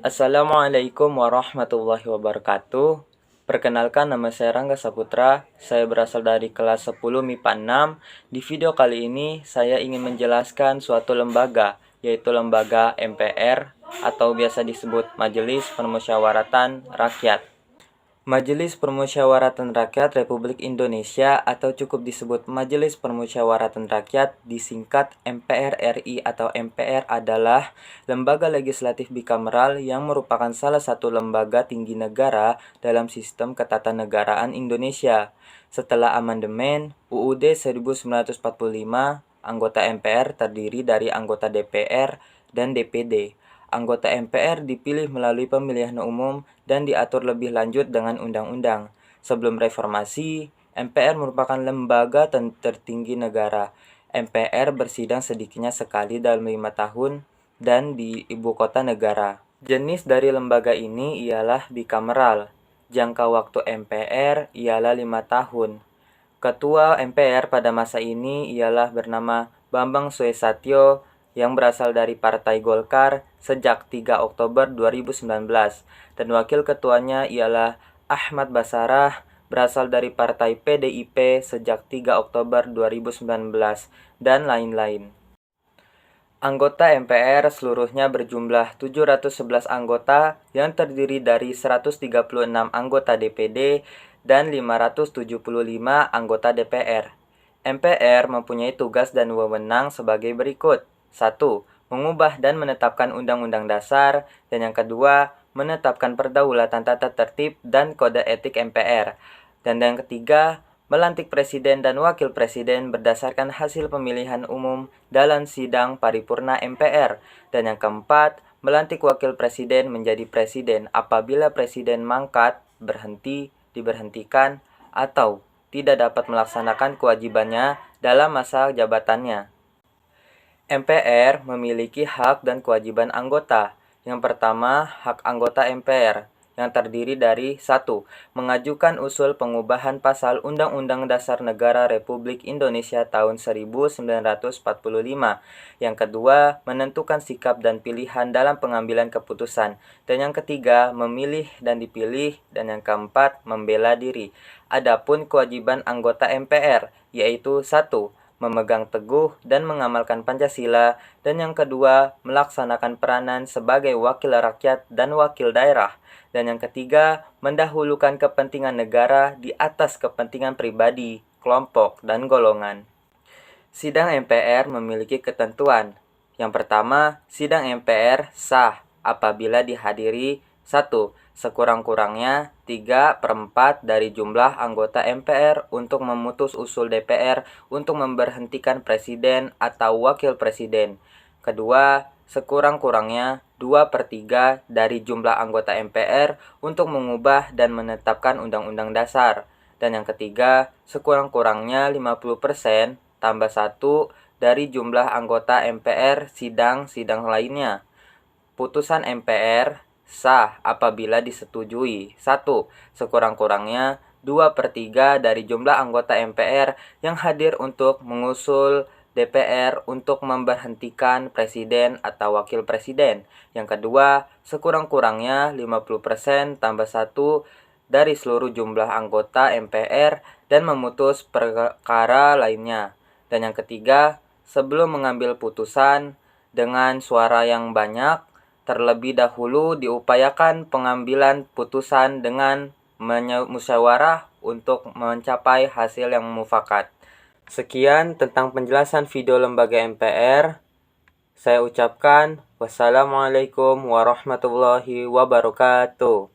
Assalamualaikum warahmatullahi wabarakatuh. Perkenalkan, nama saya Rangga Saputra. Saya berasal dari kelas 10 MIPA 6. Di video kali ini saya ingin menjelaskan suatu lembaga, yaitu lembaga MPR atau biasa disebut Majelis Permusyawaratan Rakyat. Majelis Permusyawaratan Rakyat Republik Indonesia atau cukup disebut Majelis Permusyawaratan Rakyat disingkat MPR RI atau MPR adalah lembaga legislatif bikameral yang merupakan salah satu lembaga tinggi negara dalam sistem ketatanegaraan Indonesia. Setelah amandemen UUD 1945, anggota MPR terdiri dari anggota DPR dan DPD. Anggota MPR dipilih melalui pemilihan umum dan diatur lebih lanjut dengan undang-undang. Sebelum reformasi, MPR merupakan lembaga tertinggi negara. MPR bersidang sedikitnya sekali dalam 5 tahun dan di ibu kota negara. Jenis dari lembaga ini ialah bikameral. Jangka waktu MPR ialah 5 tahun. Ketua MPR pada masa ini ialah bernama Bambang Suesatyo yang berasal dari Partai Golkar sejak 3 Oktober 2019 dan wakil ketuanya ialah Ahmad Basarah berasal dari Partai PDIP sejak 3 Oktober 2019 dan lain-lain. Anggota MPR seluruhnya berjumlah 711 anggota yang terdiri dari 136 anggota DPD dan 575 anggota DPR. MPR mempunyai tugas dan wewenang sebagai berikut. 1. Mengubah dan menetapkan Undang-Undang Dasar. Dan yang kedua, menetapkan perdaulatan tata tertib dan kode etik MPR. Dan yang ketiga, melantik presiden dan wakil presiden berdasarkan hasil pemilihan umum dalam sidang paripurna MPR. Dan yang keempat, melantik wakil presiden menjadi presiden apabila presiden mangkat, berhenti, diberhentikan, atau tidak dapat melaksanakan kewajibannya dalam masa jabatannya. MPR memiliki hak dan kewajiban anggota. Yang pertama, hak anggota MPR yang terdiri dari 1. Mengajukan usul pengubahan pasal Undang-Undang Dasar Negara Republik Indonesia tahun 1945. Yang kedua, menentukan sikap dan pilihan dalam pengambilan keputusan. Dan yang ketiga, memilih dan dipilih. Dan yang keempat, membela diri. Adapun kewajiban anggota MPR yaitu 1. Memegang teguh dan mengamalkan Pancasila, dan yang kedua, melaksanakan peranan sebagai wakil rakyat dan wakil daerah, dan yang ketiga, mendahulukan kepentingan negara di atas kepentingan pribadi, kelompok, dan golongan. Sidang MPR memiliki ketentuan. Yang pertama, sidang MPR sah apabila dihadiri 1. Sekurang-kurangnya 3/4 dari jumlah anggota MPR untuk memutus usul DPR untuk memberhentikan presiden atau wakil presiden. Kedua, sekurang-kurangnya 2/3 dari jumlah anggota MPR untuk mengubah dan menetapkan Undang-Undang Dasar. Dan yang ketiga, sekurang-kurangnya 50% tambah 1 dari jumlah anggota MPR sidang-sidang lainnya. Putusan MPR sah apabila disetujui. 1. Sekurang-kurangnya 2/3 dari jumlah anggota MPR yang hadir untuk mengusul DPR untuk memberhentikan presiden atau wakil presiden. Yang kedua, sekurang-kurangnya 50% tambah 1 dari seluruh jumlah anggota MPR dan memutus perkara lainnya. Dan yang ketiga, sebelum mengambil putusan dengan suara yang banyak, terlebih dahulu diupayakan pengambilan putusan dengan musyawarah untuk mencapai hasil yang mufakat. Sekian tentang penjelasan video lembaga MPR. Saya ucapkan wassalamualaikum warahmatullahi wabarakatuh.